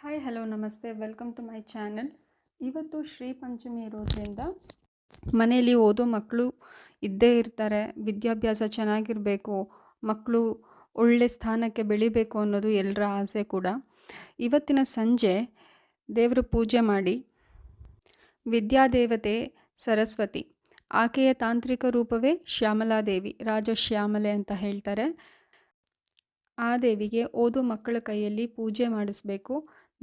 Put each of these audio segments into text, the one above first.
Hi hello ನಮಸ್ತೆ, welcome to my channel. ಇವತ್ತು ಶ್ರೀ ಪಂಚಮಿ ಇರೋದ್ರಿಂದ ಮನೆಯಲ್ಲಿ ಓದೋ ಮಕ್ಕಳು ಇದ್ದೇ ಇರ್ತಾರೆ. ವಿದ್ಯಾಭ್ಯಾಸ ಚೆನ್ನಾಗಿರಬೇಕು, ಮಕ್ಕಳು ಒಳ್ಳೆ ಸ್ಥಾನಕ್ಕೆ ಬೆಳಿಬೇಕು ಅನ್ನೋದು ಎಲ್ಲರ ಆಸೆ ಕೂಡ. ಇವತ್ತಿನ ಸಂಜೆ ದೇವರ ಪೂಜೆ ಮಾಡಿ, ವಿದ್ಯಾದೇವತೆ ಸರಸ್ವತಿ, ಆಕೆಯ ತಾಂತ್ರಿಕ ರೂಪವೇ ಶ್ಯಾಮಲಾದೇವಿ, ರಾಜಶ್ಯಾಮಲೆ ಅಂತ ಹೇಳ್ತಾರೆ. ಆ ದೇವಿಗೆ ಓದೋ ಮಕ್ಕಳ ಕೈಯಲ್ಲಿ ಪೂಜೆ ಮಾಡಿಸ್ಬೇಕು.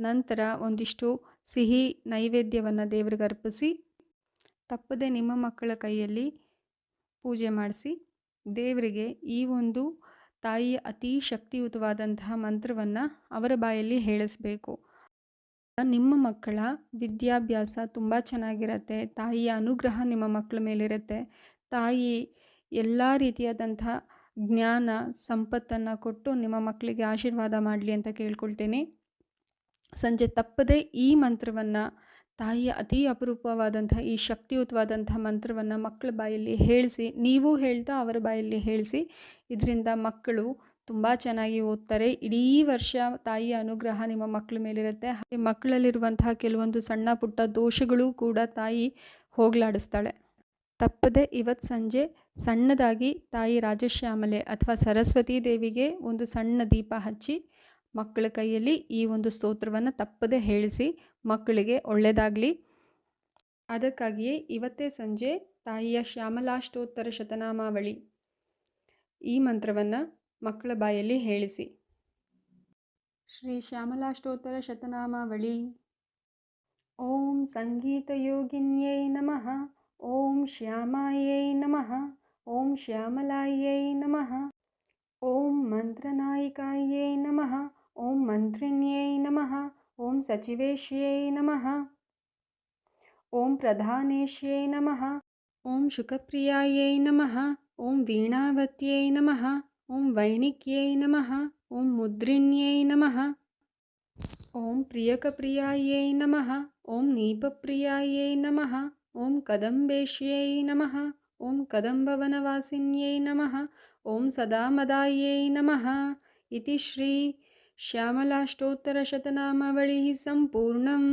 ನಂತರ ಒಂದಿಷ್ಟು ಸಿಹಿ ನೈವೇದ್ಯವನ್ನು ದೇವರಿಗೆ ಅರ್ಪಿಸಿ, ತಪ್ಪದೆ ನಿಮ್ಮ ಮಕ್ಕಳ ಕೈಯಲ್ಲಿ ಪೂಜೆ ಮಾಡಿಸಿ ದೇವರಿಗೆ ಈ ಒಂದು ತಾಯಿಯ ಅತಿ ಶಕ್ತಿಯುತವಾದಂತಹ ಮಂತ್ರವನ್ನು ಅವರ ಬಾಯಲ್ಲಿ ಹೇಳಿಸ್ಬೇಕು. ನಿಮ್ಮ ಮಕ್ಕಳ ವಿದ್ಯಾಭ್ಯಾಸ ತುಂಬ ಚೆನ್ನಾಗಿರುತ್ತೆ. ತಾಯಿಯ ಅನುಗ್ರಹ ನಿಮ್ಮ ಮಕ್ಕಳ ಮೇಲಿರುತ್ತೆ. ತಾಯಿ ಎಲ್ಲ ರೀತಿಯಾದಂಥ ಜ್ಞಾನ ಸಂಪತ್ತನ್ನು ಕೊಟ್ಟು ನಿಮ್ಮ ಮಕ್ಕಳಿಗೆ ಆಶೀರ್ವಾದ ಮಾಡಲಿ ಅಂತ ಕೇಳ್ಕೊಳ್ತೀನಿ. ಸಂಜೆ ತಪ್ಪದೆ ಈ ಮಂತ್ರವನ್ನು, ತಾಯಿಯ ಅತಿ ಅಪರೂಪವಾದಂಥ ಈ ಶಕ್ತಿಯುತವಾದಂಥ ಮಂತ್ರವನ್ನು ಮಕ್ಕಳ ಬಾಯಲ್ಲಿ ಹೇಳಿಸಿ, ನೀವು ಹೇಳ್ತಾ ಅವರ ಬಾಯಲ್ಲಿ ಹೇಳಿಸಿ. ಇದರಿಂದ ಮಕ್ಕಳು ತುಂಬ ಚೆನ್ನಾಗಿ ಓದ್ತಾರೆ. ಇಡೀ ವರ್ಷ ತಾಯಿಯ ಅನುಗ್ರಹ ನಿಮ್ಮ ಮಕ್ಕಳ ಮೇಲಿರುತ್ತೆ. ಹಾಗೆ ಮಕ್ಕಳಲ್ಲಿರುವಂತಹ ಕೆಲವೊಂದು ಸಣ್ಣ ಪುಟ್ಟ ದೋಷಗಳು ಕೂಡ ತಾಯಿ ಹೋಗಲಾಡಿಸ್ತಾಳೆ. ತಪ್ಪದೆ ಇವತ್ತು ಸಂಜೆ ಸಣ್ಣದಾಗಿ ತಾಯಿ ರಾಜಶ್ಯಾಮಲೆ ಅಥವಾ ಸರಸ್ವತಿ ದೇವಿಗೆ ಒಂದು ಸಣ್ಣ ದೀಪ ಹಚ್ಚಿ ಮಕ್ಕಳ ಕೈಯಲ್ಲಿ ಈ ಒಂದು ಸ್ತೋತ್ರವನ್ನು ತಪ್ಪದೆ ಹೇಳಿಸಿ. ಮಕ್ಕಳಿಗೆ ಒಳ್ಳೆಯದಾಗಲಿ. ಅದಕ್ಕಾಗಿಯೇ ಇವತ್ತೇ ಸಂಜೆ ತಾಯಿಯ ಶ್ಯಾಮಲಾಷ್ಟೋತ್ತರ ಶತನಾಮಾವಳಿ ಈ ಮಂತ್ರವನ್ನು ಮಕ್ಕಳ ಬಾಯಲ್ಲಿ ಹೇಳಿಸಿ. ಶ್ರೀ ಶ್ಯಾಮಲಾಷ್ಟೋತ್ತರ ಶತನಾಮಾವಳಿ. ಓಂ ಸಂಗೀತಯೋಗಿನ್ಯೈ ನಮಃ. ಓಂ ಶ್ಯಾಮಾಯೈ ನಮಃ. ಓಂ ಶ್ಯಾಮಲಾಯೈ ನಮಃ. ಓಂ ಮಂತ್ರನಾಯಿಕಾಯೈ ನಮಃ. ಓಂ ಮಂತ್ರಿಣ್ಯೈ ನಮಃ. ಓಂ ಸಚಿವೇಶ್ಯೈ ನಮಃ. ಓಂ ಪ್ರಧಾನೇಶ್ಯೈ ನಮಃ. ಓಂ ಶುಕಪ್ರಿಯಾಯೈ ನಮಃ. ಓಂ ವೀಣಾವತ್ಯೈ ನಮಃ. ಓಂ ವೈಣಿಕ್ಯೈ ನಮಃ. ಓಂ ಮುದ್ರಿಣ್ಯೈ ನಮಃ. ಓಂ ಪ್ರಿಯಕಪ್ರಿಯಾಯೈ ನಮಃ. ಓಂ ನೀಪಪ್ರಿಯಾಯೈ ನಮಃ. ಓಂ ಕದಂಬೇಶ್ಯೈ ನಮಃ. ಓಂ ಕದಂಬವನವಾಸಿನ್ಯೈ ನಮಃ. ಓಂ ಸದಾಮದಾಯೈ ನಮಃ. ಇತಿ ಶ್ರೀ ಶ್ಯಾಮಲಾಷ್ಟೋತ್ತರ ಶತನಾಮಾವಳಿ ಸಂಪೂರ್ಣಂ.